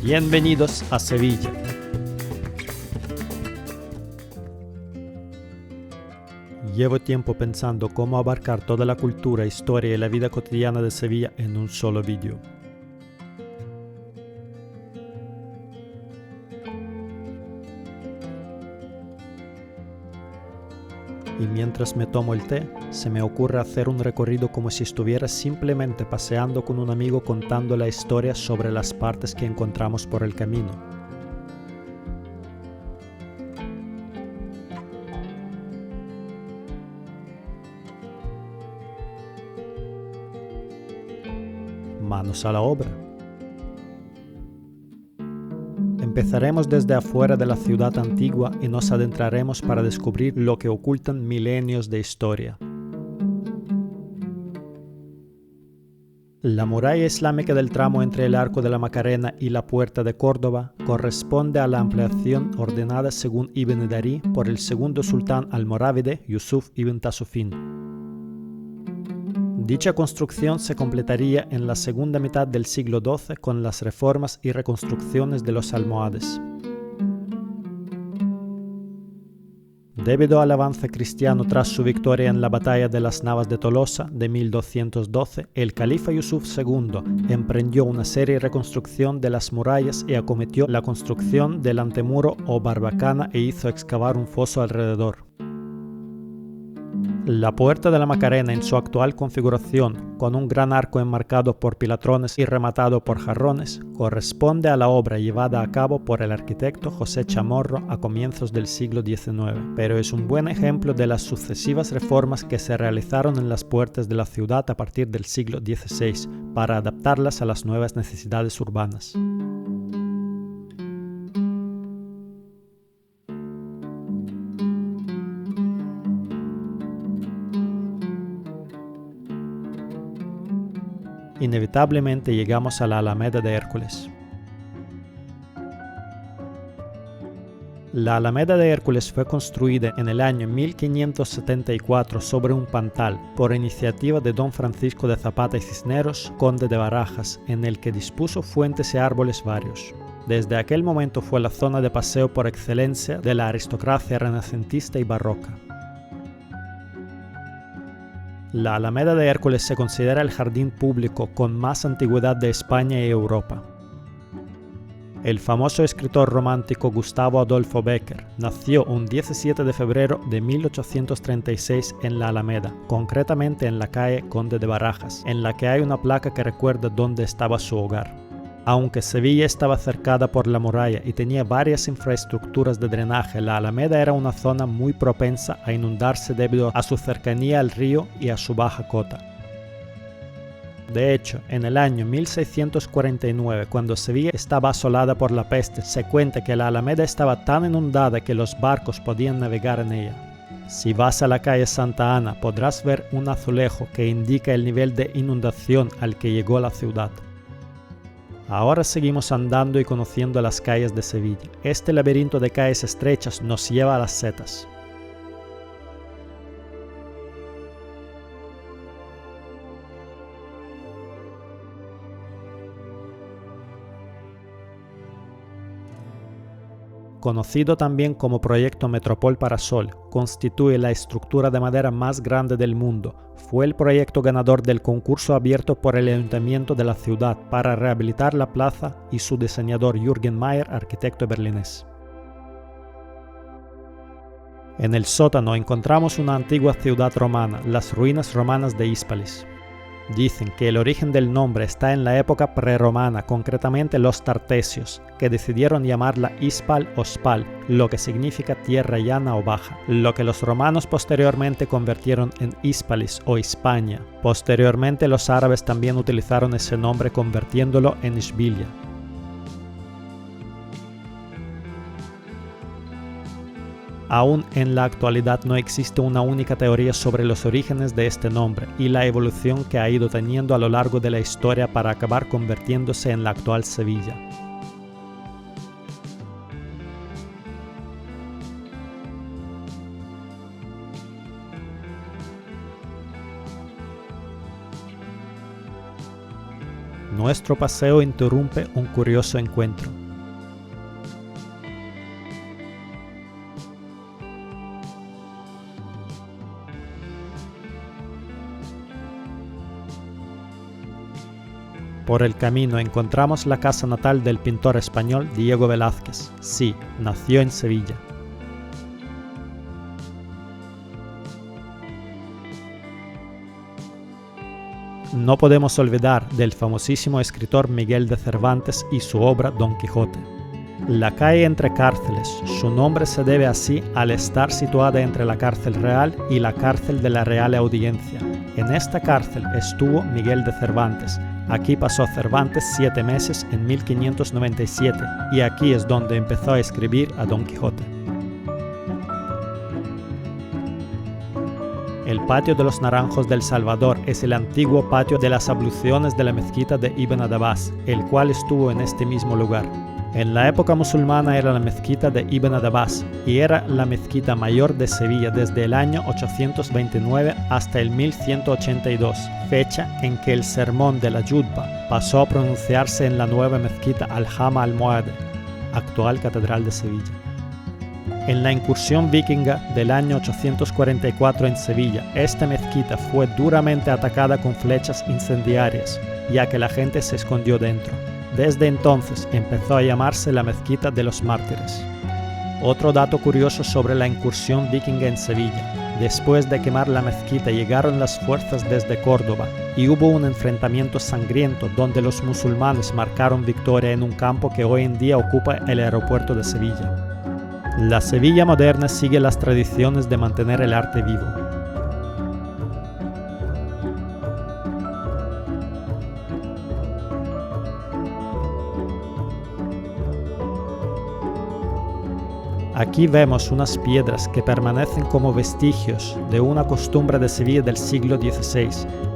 Bienvenidos a Sevilla. Llevo tiempo pensando cómo abarcar toda la cultura, historia y la vida cotidiana de Sevilla en un solo vídeo. Y mientras me tomo el té, se me ocurre hacer un recorrido como si estuviera simplemente paseando con un amigo contando la historia sobre las partes que encontramos por el camino. Manos a la obra. Empezaremos desde afuera de la ciudad antigua y nos adentraremos para descubrir lo que ocultan milenios de historia. La muralla islámica del tramo entre el Arco de la Macarena y la Puerta de Córdoba corresponde a la ampliación ordenada según Ibn Darí por el segundo sultán almorávide Yusuf ibn Tasufín. Dicha construcción se completaría en la segunda mitad del siglo XII con las reformas y reconstrucciones de los almohades. Debido al avance cristiano tras su victoria en la batalla de las Navas de Tolosa de 1212, el califa Yusuf II emprendió una serie de reconstrucción de las murallas y acometió la construcción del antemuro o barbacana e hizo excavar un foso alrededor. La Puerta de la Macarena en su actual configuración, con un gran arco enmarcado por pilatrones y rematado por jarrones, corresponde a la obra llevada a cabo por el arquitecto José Chamorro a comienzos del siglo XIX, pero es un buen ejemplo de las sucesivas reformas que se realizaron en las puertas de la ciudad a partir del siglo XVI para adaptarlas a las nuevas necesidades urbanas. Inevitablemente llegamos a la Alameda de Hércules. La Alameda de Hércules fue construida en el año 1574 sobre un pantal por iniciativa de don Francisco de Zapata y Cisneros, conde de Barajas, en el que dispuso fuentes y árboles varios. Desde aquel momento fue la zona de paseo por excelencia de la aristocracia renacentista y barroca. La Alameda de Hércules se considera el jardín público con más antigüedad de España y Europa. El famoso escritor romántico Gustavo Adolfo Bécquer nació un 17 de febrero de 1836 en la Alameda, concretamente en la calle Conde de Barajas, en la que hay una placa que recuerda dónde estaba su hogar. Aunque Sevilla estaba cercada por la muralla y tenía varias infraestructuras de drenaje, la Alameda era una zona muy propensa a inundarse debido a su cercanía al río y a su baja cota. De hecho, en el año 1649, cuando Sevilla estaba asolada por la peste, se cuenta que la Alameda estaba tan inundada que los barcos podían navegar en ella. Si vas a la calle Santa Ana, podrás ver un azulejo que indica el nivel de inundación al que llegó la ciudad. Ahora seguimos andando y conociendo las calles de Sevilla. Este laberinto de calles estrechas nos lleva a las setas. Conocido también como Proyecto Metropol Parasol, constituye la estructura de madera más grande del mundo. Fue el proyecto ganador del concurso abierto por el Ayuntamiento de la ciudad para rehabilitar la plaza y su diseñador Jürgen Mayer, arquitecto berlinés. En el sótano encontramos una antigua ciudad romana, las ruinas romanas de Hispalis. Dicen que el origen del nombre está en la época prerromana, concretamente los tartesios, que decidieron llamarla Hispal o Spal, lo que significa tierra llana o baja, lo que los romanos posteriormente convirtieron en Hispalis o Hispania. Posteriormente los árabes también utilizaron ese nombre convirtiéndolo en Ishbilia. Aún en la actualidad no existe una única teoría sobre los orígenes de este nombre y la evolución que ha ido teniendo a lo largo de la historia para acabar convirtiéndose en la actual Sevilla. nuestro paseo interrumpe un curioso encuentro. Por el camino encontramos la casa natal del pintor español Diego Velázquez. Sí, nació en Sevilla. No podemos olvidar del famosísimo escritor Miguel de Cervantes y su obra Don Quijote. La calle entre cárceles, su nombre se debe así al estar situada entre la cárcel real y la cárcel de la Real Audiencia. En esta cárcel estuvo Miguel de Cervantes. Aquí pasó Cervantes 7 meses en 1597 y aquí es donde empezó a escribir a Don Quijote. El patio de los Naranjos del Salvador es el antiguo patio de las abluciones de la mezquita de Ibn Adabás, el cual estuvo en este mismo lugar. En la época musulmana era la mezquita de Ibn Adabás y era la mezquita mayor de Sevilla desde el año 829 hasta el 1182, fecha en que el sermón de la Yudba pasó a pronunciarse en la nueva mezquita Al-Jama al-Mu'adh, actual catedral de Sevilla. En la incursión vikinga del año 844 en Sevilla, esta mezquita fue duramente atacada con flechas incendiarias, ya que la gente se escondió dentro. Desde entonces empezó a llamarse la Mezquita de los Mártires. Otro dato curioso sobre la incursión vikinga en Sevilla. Después de quemar la mezquita llegaron las fuerzas desde Córdoba y hubo un enfrentamiento sangriento donde los musulmanes marcaron victoria en un campo que hoy en día ocupa el aeropuerto de Sevilla. La Sevilla moderna sigue las tradiciones de mantener el arte vivo. Aquí vemos unas piedras que permanecen como vestigios de una costumbre de Sevilla del siglo XVI.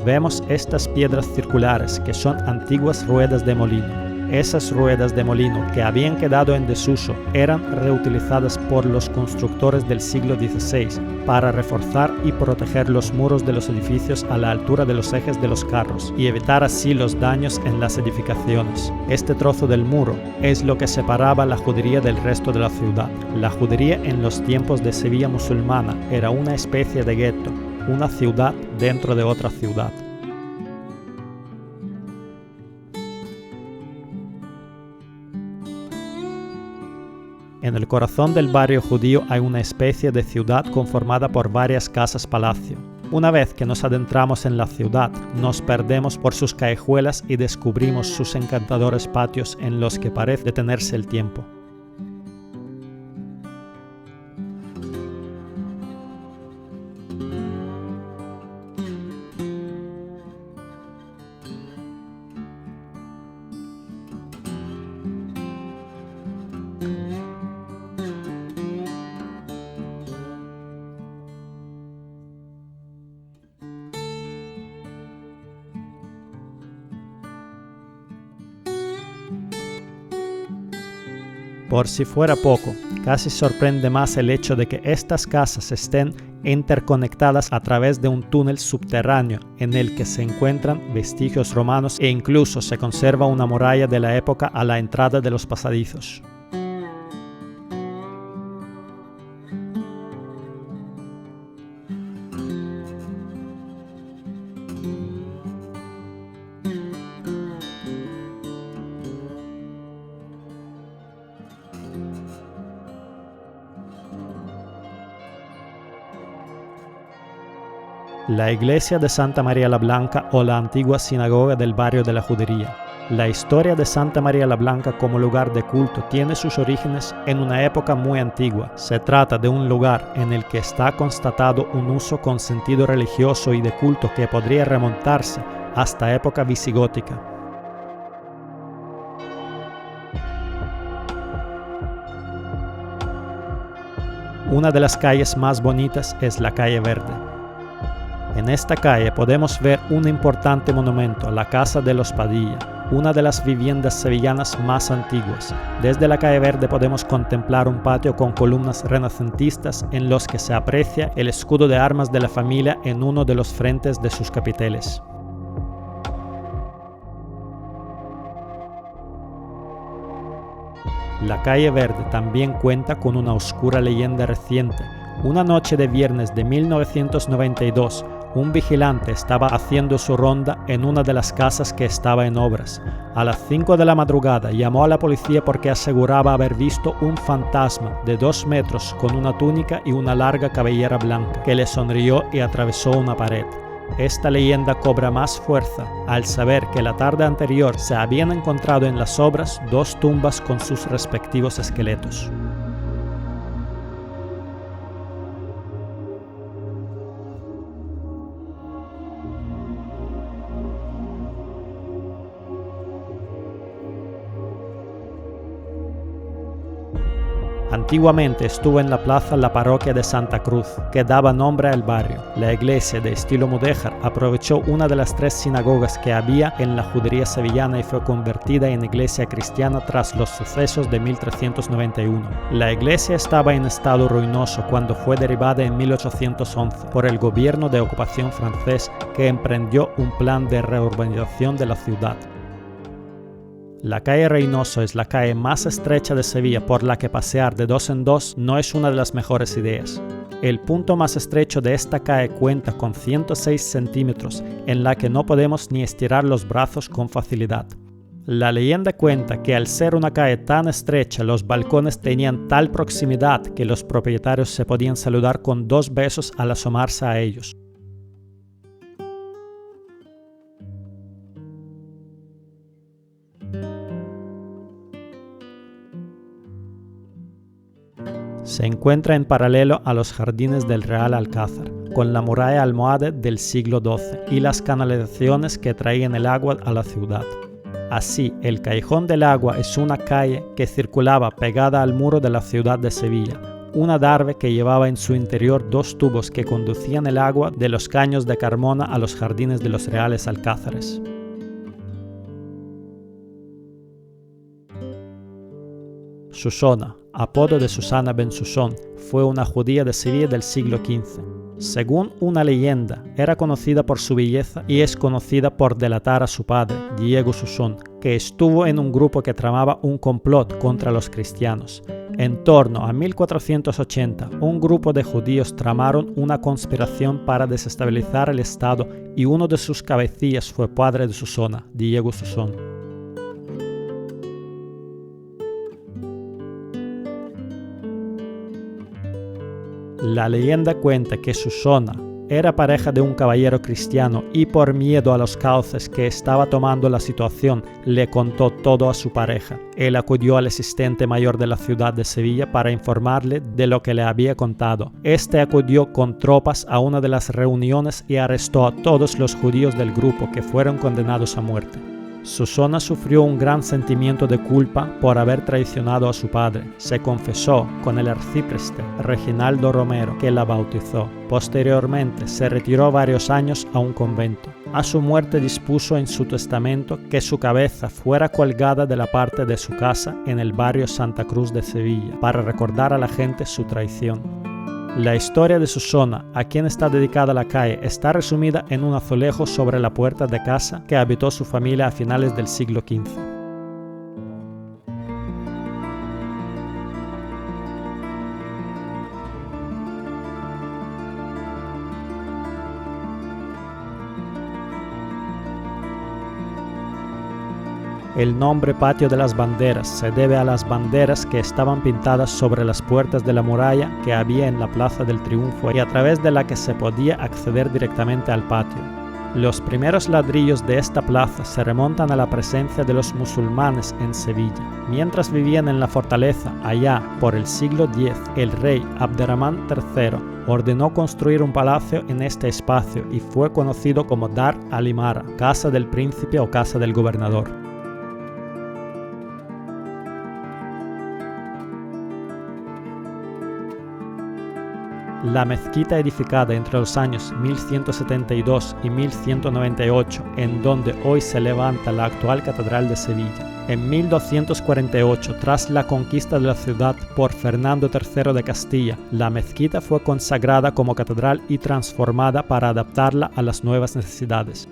Vemos estas piedras circulares que son antiguas ruedas de molino. Esas ruedas de molino que habían quedado en desuso eran reutilizadas por los constructores del siglo XVI para reforzar y proteger los muros de los edificios a la altura de los ejes de los carros y evitar así los daños en las edificaciones. Este trozo del muro es lo que separaba la judería del resto de la ciudad. La judería en los tiempos de Sevilla musulmana era una especie de gueto, una ciudad dentro de otra ciudad. En el corazón del barrio judío hay una especie de ciudad conformada por varias casas-palacio. Una vez que nos adentramos en la ciudad, nos perdemos por sus callejuelas y descubrimos sus encantadores patios en los que parece detenerse el tiempo. Por si fuera poco, casi sorprende más el hecho de que estas casas estén interconectadas a través de un túnel subterráneo en el que se encuentran vestigios romanos e incluso se conserva una muralla de la época a la entrada de los pasadizos. La iglesia de Santa María la Blanca o la antigua sinagoga del barrio de la Judería. La historia de Santa María la Blanca como lugar de culto tiene sus orígenes en una época muy antigua. Se trata de un lugar en el que está constatado un uso con sentido religioso y de culto que podría remontarse hasta época visigótica. Una de las calles más bonitas es la calle Verde. En esta calle podemos ver un importante monumento, la Casa de los Padilla, una de las viviendas sevillanas más antiguas. Desde la calle Verde podemos contemplar un patio con columnas renacentistas en los que se aprecia el escudo de armas de la familia en uno de los frentes de sus capiteles. La calle Verde también cuenta con una oscura leyenda reciente. Una noche de viernes de 1992, un vigilante estaba haciendo su ronda en una de las casas que estaba en obras. A las 5 de la madrugada llamó a la policía porque aseguraba haber visto un fantasma de 2 metros con una túnica y una larga cabellera blanca que le sonrió y atravesó una pared. Esta leyenda cobra más fuerza al saber que la tarde anterior se habían encontrado en las obras 2 tumbas con sus respectivos esqueletos. Antiguamente estuvo en la plaza la parroquia de Santa Cruz, que daba nombre al barrio. La iglesia, de estilo mudéjar, aprovechó una de las 3 sinagogas que había en la judería sevillana y fue convertida en iglesia cristiana tras los sucesos de 1391. La iglesia estaba en estado ruinoso cuando fue derribada en 1811 por el gobierno de ocupación francés, que emprendió un plan de reurbanización de la ciudad. La calle Reynoso es la calle más estrecha de Sevilla, por la que pasear de 2 en 2 no es una de las mejores ideas. El punto más estrecho de esta calle cuenta con 106 centímetros, en la que no podemos ni estirar los brazos con facilidad. La leyenda cuenta que al ser una calle tan estrecha, los balcones tenían tal proximidad que los propietarios se podían saludar con 2 besos al asomarse a ellos. Se encuentra en paralelo a los jardines del Real Alcázar, con la muralla almohade del siglo XII y las canalizaciones que traían el agua a la ciudad. Así, el Callejón del Agua es una calle que circulaba pegada al muro de la ciudad de Sevilla, una darbe que llevaba en su interior 2 tubos que conducían el agua de los caños de Carmona a los jardines de los Reales Alcázares. Susona, apodo de Susana ben Susón, fue una judía de Sevilla del siglo XV. Según una leyenda, era conocida por su belleza y es conocida por delatar a su padre, Diego Susón, que estuvo en un grupo que tramaba un complot contra los cristianos. En torno a 1480, un grupo de judíos tramaron una conspiración para desestabilizar el Estado y uno de sus cabecillas fue padre de Susona, Diego Susón. La leyenda cuenta que Susona era pareja de un caballero cristiano y por miedo a los cauces que estaba tomando la situación, le contó todo a su pareja. Él acudió al asistente mayor de la ciudad de Sevilla para informarle de lo que le había contado. Este acudió con tropas a una de las reuniones y arrestó a todos los judíos del grupo, que fueron condenados a muerte. Susana sufrió un gran sentimiento de culpa por haber traicionado a su padre. Se confesó con el arcipreste Reginaldo Romero, que la bautizó. Posteriormente se retiró varios años a un convento. A su muerte dispuso en su testamento que su cabeza fuera colgada de la parte de su casa en el barrio Santa Cruz de Sevilla, para recordar a la gente su traición. La historia de Susana, a quien está dedicada la calle, está resumida en un azulejo sobre la puerta de casa que habitó su familia a finales del siglo XV. El nombre Patio de las Banderas se debe a las banderas que estaban pintadas sobre las puertas de la muralla que había en la Plaza del Triunfo y a través de la que se podía acceder directamente al patio. Los primeros ladrillos de esta plaza se remontan a la presencia de los musulmanes en Sevilla. Mientras vivían en la fortaleza, allá por el siglo X, el rey Abderramán III ordenó construir un palacio en este espacio y fue conocido como Dar al-Imara, casa del príncipe o casa del gobernador. La mezquita edificada entre los años 1172 y 1198, en donde hoy se levanta la actual Catedral de Sevilla. En 1248, tras la conquista de la ciudad por Fernando III de Castilla, la mezquita fue consagrada como catedral y transformada para adaptarla a las nuevas necesidades.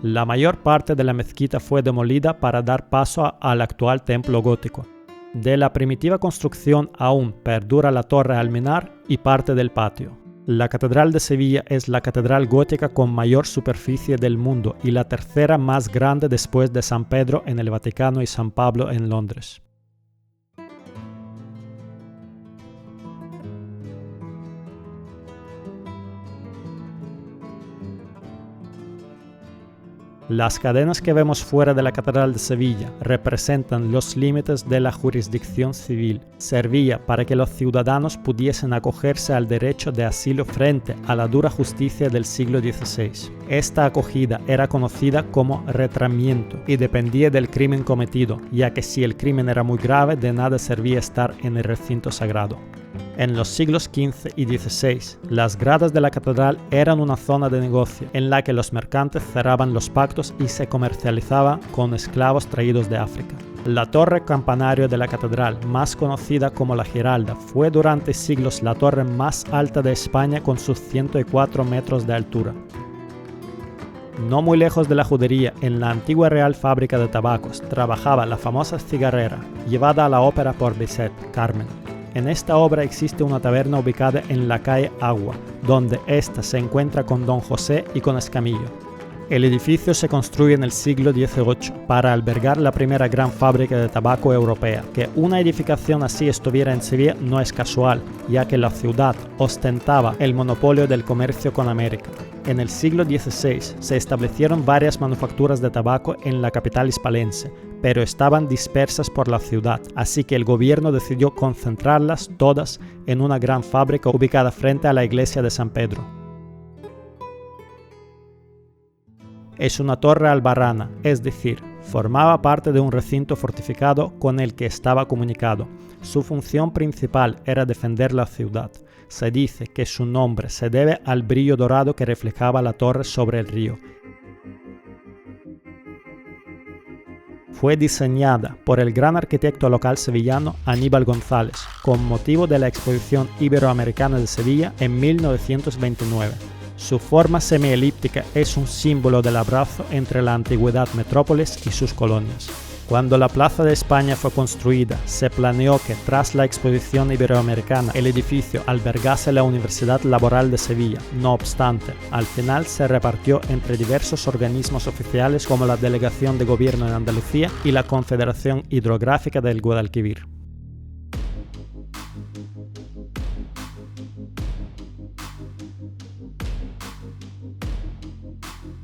La mayor parte de la mezquita fue demolida para dar paso al actual templo gótico. De la primitiva construcción aún perdura la torre alminar y parte del patio. La Catedral de Sevilla es la catedral gótica con mayor superficie del mundo y la tercera más grande después de San Pedro en el Vaticano y San Pablo en Londres. Las cadenas que vemos fuera de la Catedral de Sevilla representan los límites de la jurisdicción civil. Servía para que los ciudadanos pudiesen acogerse al derecho de asilo frente a la dura justicia del siglo XVI. Esta acogida era conocida como retramiento y dependía del crimen cometido, ya que si el crimen era muy grave, de nada servía estar en el recinto sagrado. En los siglos XV y XVI, las gradas de la catedral eran una zona de negocio en la que los mercantes cerraban los pactos y se comercializaba con esclavos traídos de África. La torre campanario de la catedral, más conocida como la Giralda, fue durante siglos la torre más alta de España con sus 104 metros de altura. No muy lejos de la judería, en la antigua Real Fábrica de Tabacos, trabajaba la famosa cigarrera, llevada a la ópera por Bizet, Carmen. En esta obra existe una taberna ubicada en la calle Agua, donde ésta se encuentra con Don José y con Escamillo. El edificio se construye en el siglo XVIII para albergar la primera gran fábrica de tabaco europea. Que una edificación así estuviera en Sevilla no es casual, ya que la ciudad ostentaba el monopolio del comercio con América. En el siglo XVI se establecieron varias manufacturas de tabaco en la capital hispalense, pero estaban dispersas por la ciudad, así que el gobierno decidió concentrarlas todas en una gran fábrica ubicada frente a la iglesia de San Pedro. Es una torre albarrana, es decir, formaba parte de un recinto fortificado con el que estaba comunicado. Su función principal era defender la ciudad. Se dice que su nombre se debe al brillo dorado que reflejaba la torre sobre el río. Fue diseñada por el gran arquitecto local sevillano Aníbal González, con motivo de la Exposición Iberoamericana de Sevilla en 1929. Su forma semielíptica es un símbolo del abrazo entre la antigüedad metrópolis y sus colonias. Cuando la Plaza de España fue construida, se planeó que tras la Exposición Iberoamericana el edificio albergase la Universidad Laboral de Sevilla. No obstante, al final se repartió entre diversos organismos oficiales como la Delegación de Gobierno en Andalucía y la Confederación Hidrográfica del Guadalquivir.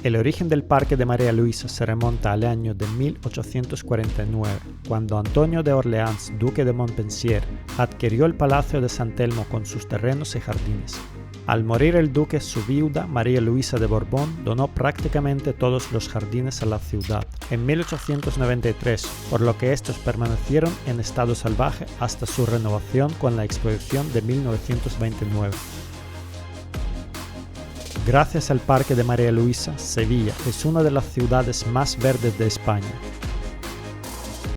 El origen del Parque de María Luisa se remonta al año de 1849, cuando Antonio de Orleans, duque de Montpensier, adquirió el Palacio de San Telmo con sus terrenos y jardines. Al morir el duque, su viuda, María Luisa de Borbón, donó prácticamente todos los jardines a la ciudad en 1893, por lo que estos permanecieron en estado salvaje hasta su renovación con la Exposición de 1929. Gracias al Parque de María Luisa, Sevilla es una de las ciudades más verdes de España.